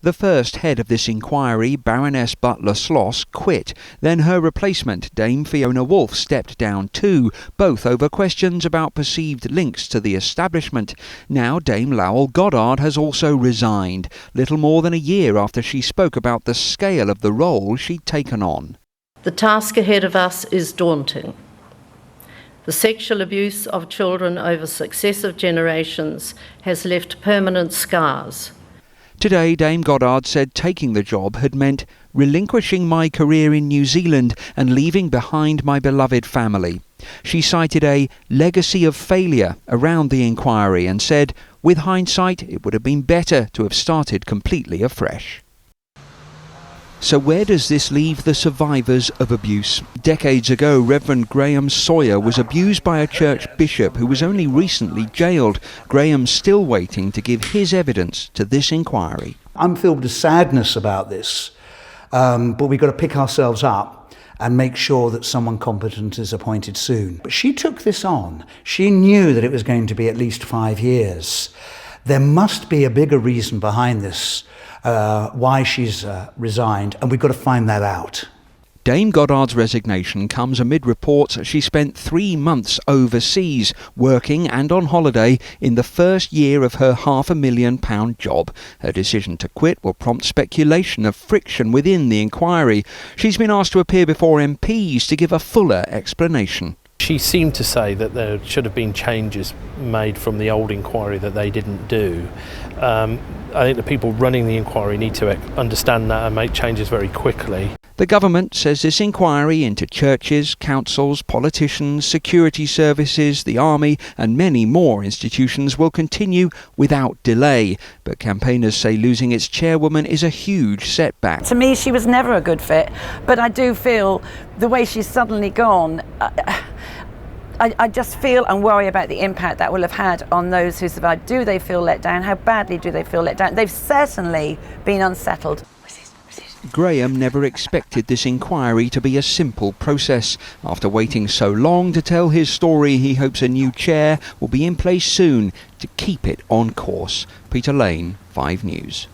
The first head of this inquiry, Baroness Butler-Sloss, quit. Then her replacement, Dame Fiona Woolf, stepped down too, both over questions about perceived links to the establishment. Now Dame Lowell Goddard has also resigned, little more than a year after she spoke about the scale of the role she'd taken on. The task ahead of us is daunting. The sexual abuse of children over successive generations has left permanent scars. Today, Dame Goddard said taking the job had meant relinquishing my career in New Zealand and leaving behind my beloved family. She cited a legacy of failure around the inquiry and said, with hindsight, it would have been better to have started completely afresh. So where does this leave the survivors of abuse? Decades ago, Reverend Graham Sawyer was abused by a church bishop who was only recently jailed. Graham's still waiting to give his evidence to this inquiry. I'm filled with sadness about this, but we've got to pick ourselves up and make sure that someone competent is appointed soon. But she took this on. She knew that it was going to be at least 5 years. There must be a bigger reason behind this. Why she's resigned, and we've got to find that out. Dame Goddard's resignation comes amid reports she spent 3 months overseas, working and on holiday in the first year of her £500,000 job. Her decision to quit will prompt speculation of friction within the inquiry. She's been asked to appear before MPs to give a fuller explanation. She seemed to say that there should have been changes made from the old inquiry that they didn't do. I think the people running the inquiry need to understand that and make changes very quickly. The government says this inquiry into churches, councils, politicians, security services, the army and many more institutions will continue without delay. But campaigners say losing its chairwoman is a huge setback. To me, she was never a good fit, but I do feel the way she's suddenly gone, I just feel and worry about the impact that will have had on those who survived. Do they feel let down? How badly do they feel let down? They've certainly been unsettled. Graham never expected this inquiry to be a simple process. After waiting so long to tell his story, he hopes a new chair will be in place soon to keep it on course. Peter Lane, 5 News.